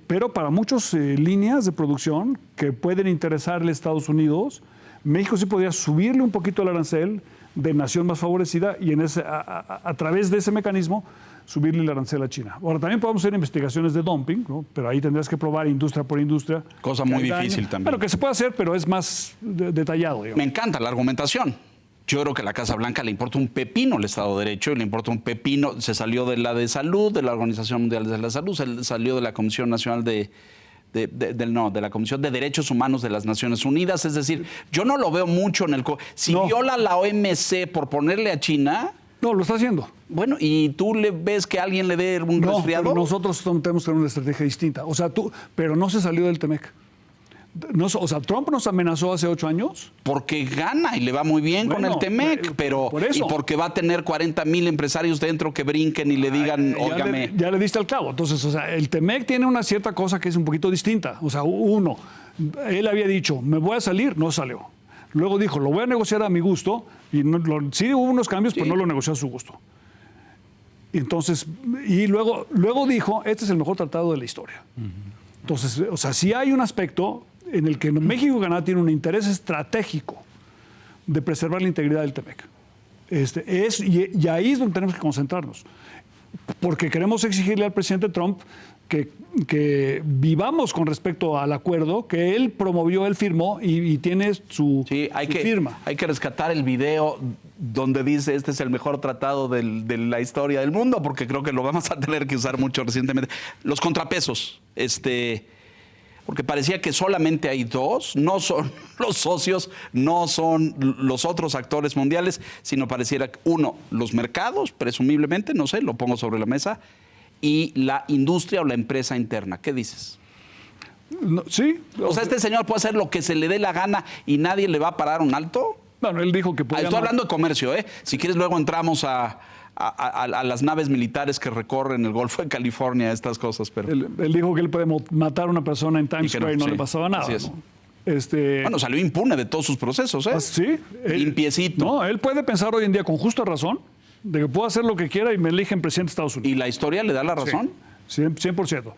pero para muchas líneas de producción que pueden interesarle a Estados Unidos, México sí podría subirle un poquito el arancel de nación más favorecida y a través de ese mecanismo subirle el arancel a China. Ahora, también podemos hacer investigaciones de dumping, ¿no? Pero ahí tendrías que probar industria por industria. Cosa muy difícil también. Bueno, que se puede hacer, pero es más detallado, digamos. Me encanta la argumentación. Yo creo que a la Casa Blanca le importa un pepino el Estado de Derecho y le importa un pepino. Se salió de la de salud, de la Organización Mundial de la Salud, se salió de la Comisión Nacional de la Comisión de Derechos Humanos de las Naciones Unidas. Es decir, yo no lo veo mucho en el... Si viola la OMC por ponerle a China... No, lo está haciendo. Bueno, ¿y tú le ves que alguien le dé un resfriado? Pero nosotros tenemos que tener una estrategia distinta. O sea, pero no se salió del TEMEC. O sea, Trump nos amenazó hace 8 años. Porque gana y le va muy bien con el TEMEC, pero por eso. Y porque va a tener 40,000 empresarios dentro que brinquen y le digan, óigame. Ya le diste al clavo. Entonces, o sea, el TEMEC tiene una cierta cosa que es un poquito distinta. O sea, uno, él había dicho, me voy a salir, no salió. Luego dijo, lo voy a negociar a mi gusto, y sí hubo unos cambios, pero no lo negoció a su gusto. Entonces, y luego dijo, este es el mejor tratado de la historia. Entonces, o sea, sí hay un aspecto en el que México y Canadá tienen un interés estratégico de preservar la integridad del TEMEC. Y ahí es donde tenemos que concentrarnos. Porque queremos exigirle al presidente Trump que vivamos con respecto al acuerdo que él promovió, él firmó y tiene su firma. Hay que rescatar el video donde dice este es el mejor tratado de la historia del mundo, porque creo que lo vamos a tener que usar mucho recientemente. Los contrapesos, porque parecía que solamente hay dos, no son los socios, no son los otros actores mundiales, sino pareciera uno, los mercados, presumiblemente, no sé, lo pongo sobre la mesa, y la industria o la empresa interna. ¿Qué dices? No, sí. O sea, este señor puede hacer lo que se le dé la gana y nadie le va a parar un alto. Bueno, él dijo que podía... Estoy hablando de comercio, ¿eh? Si quieres luego entramos a las naves militares que recorren el Golfo de California, estas cosas, pero... Él dijo que él puede matar a una persona en Times Square y no le pasaba nada. Así es. ¿No? Bueno, salió impune de todos sus procesos, ¿eh? Sí. Limpiecito. No, él puede pensar hoy en día con justa razón de que puedo hacer lo que quiera y me eligen presidente de Estados Unidos. ¿Y la historia le da la razón? Sí, 100%.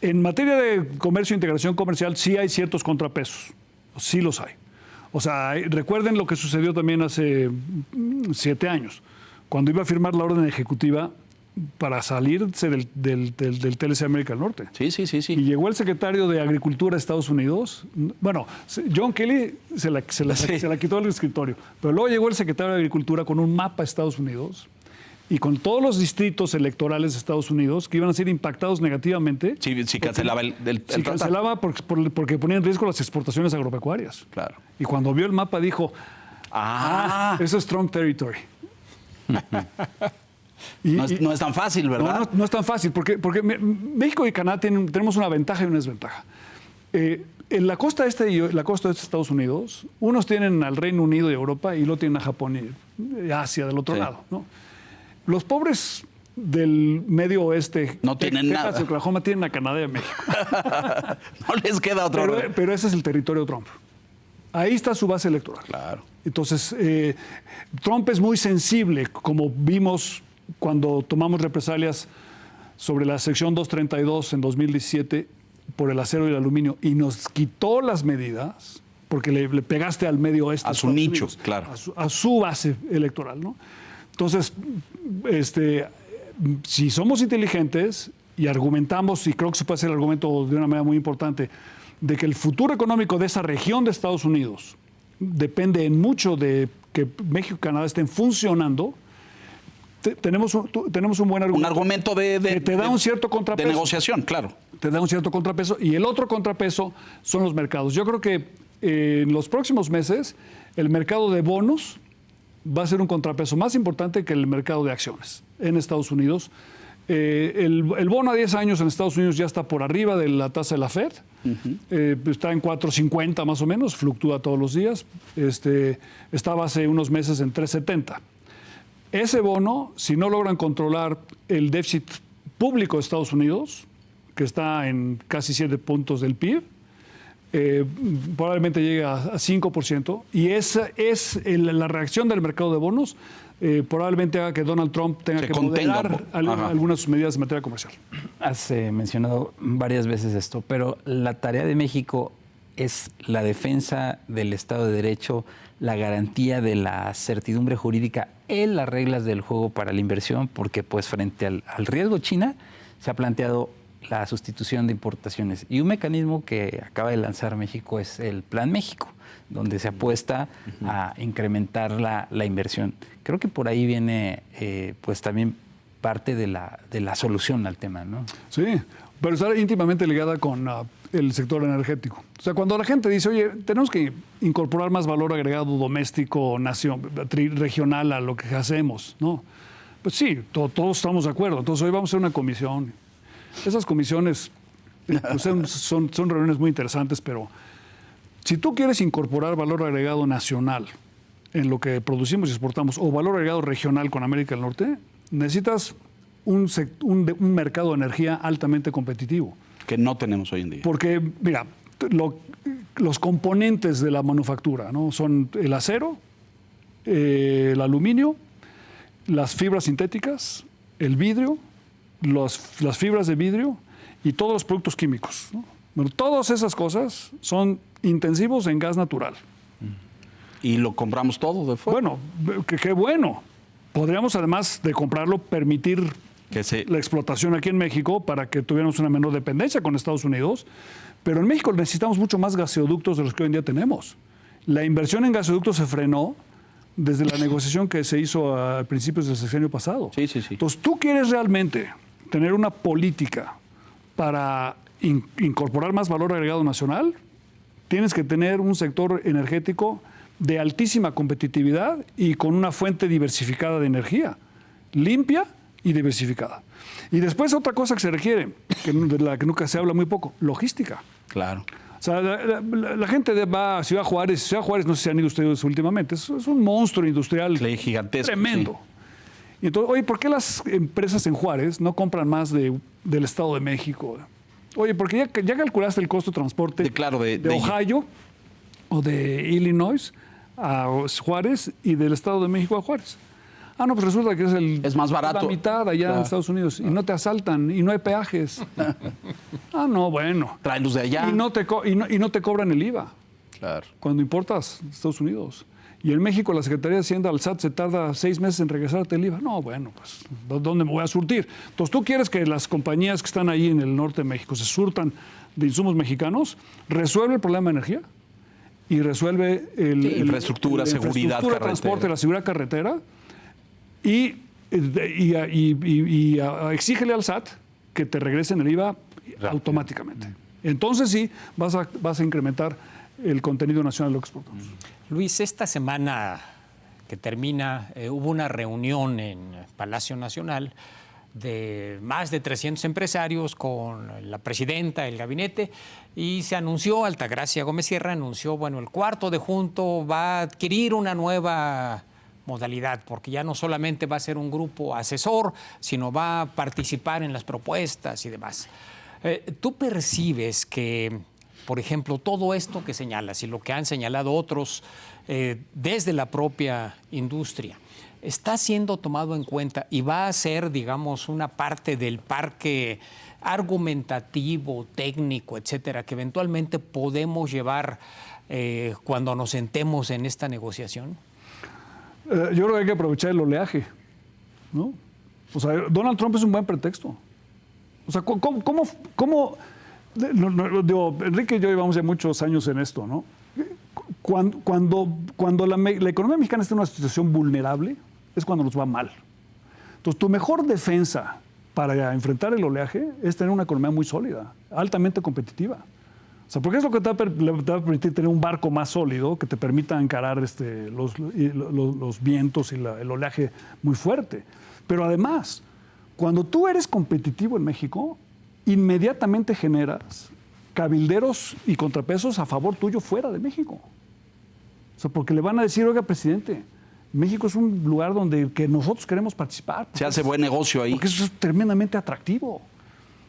En materia de comercio e integración comercial sí hay ciertos contrapesos. Sí los hay. O sea, recuerden lo que sucedió también hace 7 años, cuando iba a firmar la orden ejecutiva para salirse del TLC América del Norte. Sí. Y llegó el secretario de Agricultura de Estados Unidos. Bueno, John Kelly se la quitó del escritorio. Pero luego llegó el secretario de Agricultura con un mapa de Estados Unidos y con todos los distritos electorales de Estados Unidos que iban a ser impactados negativamente. Sí, cancelaba el sí, cancelaba porque ponía en riesgo las exportaciones agropecuarias. Claro. Y cuando vio el mapa dijo, eso es Trump territory. No es tan fácil, ¿verdad? No es tan fácil, porque México y Canadá tenemos una ventaja y una desventaja. En la costa este y la costa oeste de Estados Unidos, unos tienen al Reino Unido y Europa y luego tienen a Japón y Asia del otro lado, ¿no? Los pobres del medio oeste, no tienen Texas nada. y Oklahoma, tienen a Canadá y a México. No les queda otro. Pero ese es el territorio Trump. Ahí está su base electoral. Claro. Entonces, Trump es muy sensible, como vimos cuando tomamos represalias sobre la sección 232 en 2017 por el acero y el aluminio y nos quitó las medidas porque le pegaste al medio oeste. A su nicho, claro. A su base electoral, ¿no? Entonces, si somos inteligentes y argumentamos, y creo que se puede hacer el argumento de una manera muy importante, de que el futuro económico de esa región de Estados Unidos depende en mucho de que México y Canadá estén funcionando, tenemos un buen argumento. Un argumento que te da un cierto contrapeso. De negociación, claro. Te da un cierto contrapeso. Y el otro contrapeso son los mercados. Yo creo que en los próximos meses el mercado de bonos va a ser un contrapeso más importante que el mercado de acciones en Estados Unidos. El bono a 10 años en Estados Unidos ya está por arriba de la tasa de la Fed. Está en 4.50 más o menos, fluctúa todos los días. Estaba hace unos meses en 3.70. Ese bono, si no logran controlar el déficit público de Estados Unidos, que está en casi 7 puntos del PIB, probablemente llegue a 5%, y esa es la reacción del mercado de bonos, probablemente haga que Donald Trump tenga que moderar algunas de sus medidas en materia comercial. Has mencionado varias veces esto, pero la tarea de México es la defensa del Estado de Derecho, la garantía de la certidumbre jurídica en las reglas del juego para la inversión, porque pues frente al riesgo China se ha planteado la sustitución de importaciones. Y un mecanismo que acaba de lanzar México es el Plan México, donde se apuesta a incrementar la inversión. Creo que por ahí viene pues también parte de la solución al tema, ¿no? Sí, pero está íntimamente ligada con el sector energético. O sea, cuando la gente dice, oye, tenemos que incorporar más valor agregado doméstico, regional a lo que hacemos, ¿no? Pues sí, todos estamos de acuerdo. Entonces hoy vamos a hacer una comisión. Esas comisiones pues son reuniones muy interesantes, pero si tú quieres incorporar valor agregado nacional en lo que producimos y exportamos, o valor agregado regional con América del Norte, necesitas un mercado de energía altamente competitivo. Que no tenemos hoy en día. Porque, mira, los componentes de la manufactura, ¿no? Son el acero, el aluminio, las fibras sintéticas, el vidrio, las fibras de vidrio y todos los productos químicos, ¿no? Bueno, todas esas cosas son intensivos en gas natural. Y lo compramos todo de fuera. Bueno, qué bueno. Podríamos, además de comprarlo, permitir la explotación aquí en México para que tuviéramos una menor dependencia con Estados Unidos. Pero en México necesitamos mucho más gaseoductos de los que hoy en día tenemos. La inversión en gaseoductos se frenó desde la negociación que se hizo a principios del sexenio pasado. Sí, sí, sí. Entonces, tú quieres realmente tener una política para incorporar más valor agregado nacional, tienes que tener un sector energético de altísima competitividad y con una fuente diversificada de energía, limpia y diversificada. Y después otra cosa que se requiere, de la que nunca se habla muy poco, logística. Claro. O sea, la gente va a Ciudad Juárez. Ciudad Juárez, no sé si han ido ustedes últimamente, es un monstruo industrial gigantesco, tremendo. Sí. Y entonces, oye, ¿por qué las empresas en Juárez no compran más del Estado de México? Oye, porque ya calculaste el costo de transporte de Ohio o de Illinois a Juárez y del Estado de México a Juárez. Ah, no, pues resulta que es más barato. La mitad allá en Estados Unidos. Y no te asaltan y no hay peajes. Ah, no, bueno. Tráelos de allá. Y no te cobran el IVA. Claro. Cuando importas a Estados Unidos. Y en México la Secretaría de Hacienda, al SAT, se tarda 6 meses en regresarte el IVA. No, bueno, pues, ¿dónde me voy a surtir? Entonces, ¿tú quieres que las compañías que están ahí en el norte de México se surtan de insumos mexicanos? Resuelve el problema de energía y resuelve infraestructura, seguridad, carretera. Transporte, la seguridad carretera y exígele al SAT que te regresen el IVA automáticamente. Entonces sí, vas a incrementar el contenido nacional de lo que exportamos. Luis, esta semana que termina, hubo una reunión en Palacio Nacional de más de 300 empresarios con la presidenta, el gabinete, y se anunció, Altagracia Gómez Sierra anunció, bueno, el cuarto de junto va a adquirir una nueva modalidad, porque ya no solamente va a ser un grupo asesor, sino va a participar en las propuestas y demás. ¿Tú percibes que, por ejemplo, todo esto que señalas y lo que han señalado otros desde la propia industria, está siendo tomado en cuenta y va a ser, digamos, una parte del parque argumentativo, técnico, etcétera, que eventualmente podemos llevar cuando nos sentemos en esta negociación? Yo creo que hay que aprovechar el oleaje, ¿no? O sea, Donald Trump es un buen pretexto. O sea, ¿cómo digo, Enrique y yo llevamos ya muchos años en esto, ¿no? Cuando la economía mexicana está en una situación vulnerable, es cuando nos va mal. Entonces, tu mejor defensa para enfrentar el oleaje es tener una economía muy sólida, altamente competitiva. O sea, porque es lo que te va a permitir tener un barco más sólido que te permita encarar los vientos y el oleaje muy fuerte. Pero además, cuando tú eres competitivo en México, inmediatamente generas cabilderos y contrapesos a favor tuyo fuera de México. O sea, porque le van a decir, oiga, presidente, México es un lugar donde que nosotros queremos participar. Se hace buen negocio ahí. Porque eso es tremendamente atractivo.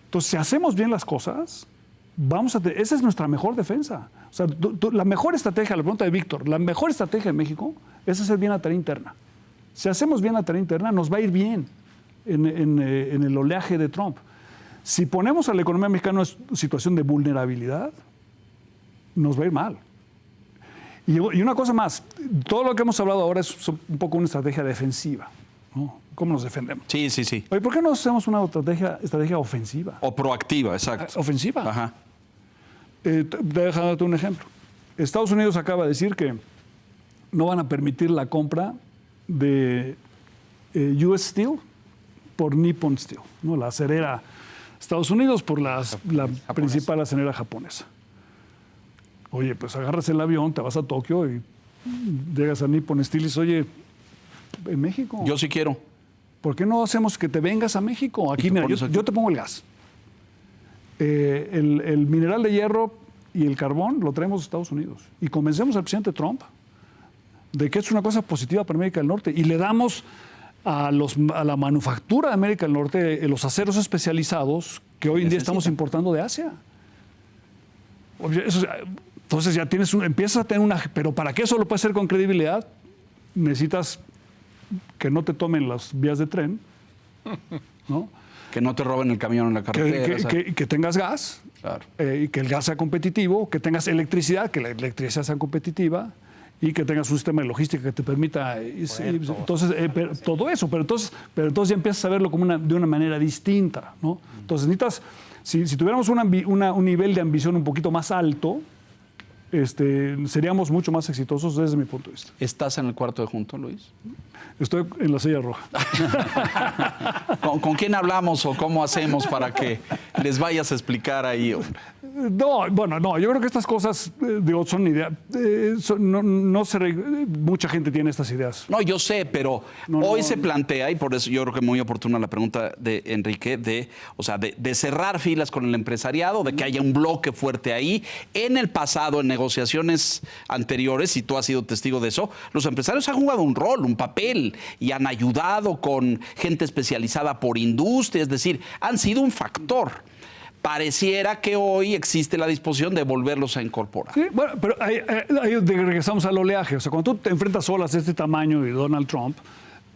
Entonces, si hacemos bien las cosas, esa es nuestra mejor defensa. O sea, la mejor estrategia, la pregunta de Víctor, la mejor estrategia en México es hacer bien la tarea interna. Si hacemos bien la tarea interna, nos va a ir bien en el oleaje de Trump. Si ponemos a la economía mexicana en una situación de vulnerabilidad, nos va a ir mal. Y una cosa más, todo lo que hemos hablado ahora es un poco una estrategia defensiva, ¿no? ¿Cómo nos defendemos? Sí, sí, sí. Oye, ¿por qué no hacemos una estrategia ofensiva? O proactiva, exacto. Ofensiva. Ajá. Déjame darte un ejemplo. Estados Unidos acaba de decir que no van a permitir la compra de US Steel por Nippon Steel, ¿no? La acerera Estados Unidos por la principal acerera japonesa. Oye, pues agarras el avión, te vas a Tokio y llegas a Nippon Steel y dices, oye, en México. Yo sí quiero. ¿Por qué no hacemos que te vengas a México? Aquí, mira, yo te pongo el gas. El mineral de hierro y el carbón lo traemos de Estados Unidos. Y convencemos al presidente Trump de que es una cosa positiva para América del Norte. Y le damos a la manufactura de América del Norte los aceros especializados que hoy en día estamos importando de Asia. Entonces ya empiezas a tener pero para que eso lo puedas hacer con credibilidad, necesitas que no te tomen las vías de tren, ¿no? Que no te roben el camión en la carretera. Que tengas gas, claro. Y que el gas sea competitivo, que tengas electricidad, que la electricidad sea competitiva y que tengas un sistema de logística que te permita. Entonces, todo eso, pero entonces ya empiezas a verlo como de una manera distinta, ¿no? Entonces necesitas, si tuviéramos un nivel de ambición un poquito más alto, seríamos mucho más exitosos desde mi punto de vista. ¿Estás en el cuarto de junto, Luis? Estoy en la silla roja. ¿Con quién hablamos o cómo hacemos para que les vayas a explicar ahí? No, yo creo que estas cosas, son ideas. Mucha gente tiene estas ideas. No, yo sé, pero hoy se plantea, y por eso yo creo que muy oportuna la pregunta de Enrique, de cerrar filas con el empresariado, de que haya un bloque fuerte ahí. En el pasado, en negociaciones anteriores, y tú has sido testigo de eso, los empresarios han jugado un rol, un papel, y han ayudado con gente especializada por industria, es decir, han sido un factor. Pareciera que hoy existe la disposición de volverlos a incorporar. Sí, bueno, pero ahí regresamos al oleaje. O sea, cuando tú te enfrentas olas de este tamaño de Donald Trump,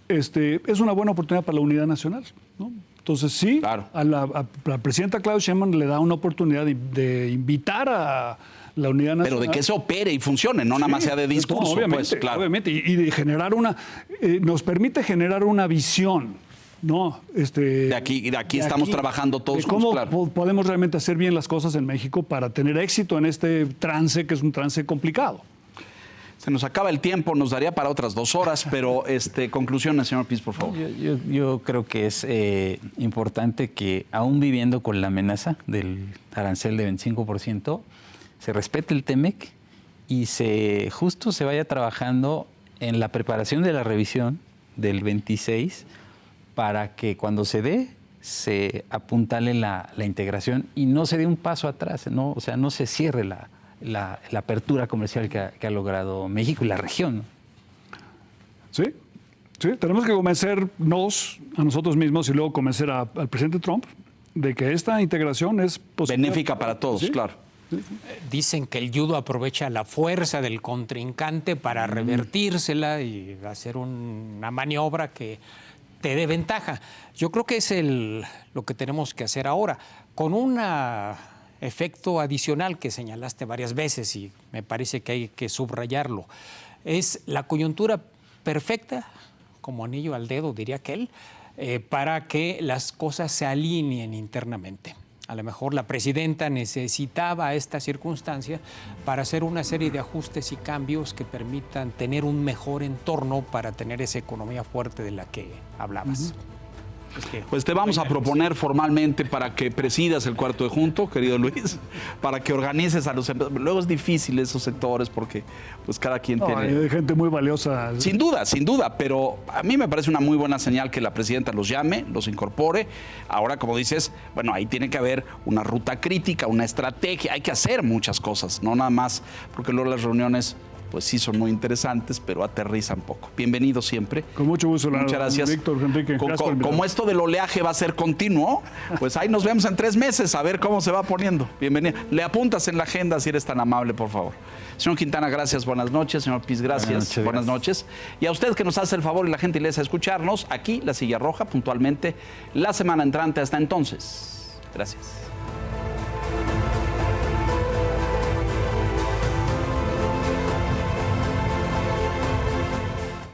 es una buena oportunidad para la unidad nacional, ¿no? Entonces, sí, claro. a la presidenta Claudia Sheinbaum le da una oportunidad de invitar a la unidad nacional. Pero de que eso opere y funcione, no nada más sea de discurso. Obviamente, pues, claro. obviamente. Y de generar nos permite generar una visión, ¿no? De aquí estamos trabajando todos de cómo juntos, claro. podemos realmente hacer bien las cosas en México para tener éxito en este trance, que es un trance complicado. Se nos acaba el tiempo, nos daría para otras 2 horas, pero conclusiones, señor Piz, por favor. Yo creo que es importante que, aún viviendo con la amenaza del arancel de 25%, se respete el TEMEC y justo se vaya trabajando en la preparación de la revisión del 26 para que cuando se dé, se apuntale la integración y no se dé un paso atrás, ¿no? O sea, no se cierre la apertura comercial que ha logrado México y la región, ¿no? Sí, tenemos que convencernos a nosotros mismos y luego convencer al presidente Trump de que esta integración es posible. Benéfica para todos, ¿sí? Claro. Dicen que el judo aprovecha la fuerza del contrincante para revertírsela y hacer una maniobra que te dé ventaja. Yo creo que es lo que tenemos que hacer ahora, con un efecto adicional que señalaste varias veces y me parece que hay que subrayarlo. Es la coyuntura perfecta, como anillo al dedo, diría aquel, para que las cosas se alineen internamente. A lo mejor la presidenta necesitaba esta circunstancia para hacer una serie de ajustes y cambios que permitan tener un mejor entorno para tener esa economía fuerte de la que hablabas. Pues te vamos a proponer formalmente para que presidas el cuarto de junto, querido Luis, para que organices a los empresarios. Luego es difícil esos sectores porque pues cada quien No, tiene... hay gente muy valiosa. Sin duda, pero a mí me parece una muy buena señal que la presidenta los llame, los incorpore. Ahora, como dices, bueno, ahí tiene que haber una ruta crítica, una estrategia, hay que hacer muchas cosas, no nada más, porque luego las reuniones pues sí son muy interesantes, pero aterrizan poco. Bienvenido siempre. Con mucho gusto, Muchas gracias. Víctor, Enrique. Gracias por invitarme. Como esto del oleaje va a ser continuo, pues ahí nos vemos en 3 meses a ver cómo se va poniendo. Bienvenido. Le apuntas en la agenda si eres tan amable, por favor. Señor Quintana, gracias, buenas noches. Señor Piz, gracias, buenas noches. Y a usted que nos hace el favor y la gentileza de escucharnos, aquí, La Silla Roja, puntualmente, la semana entrante. Hasta entonces. Gracias.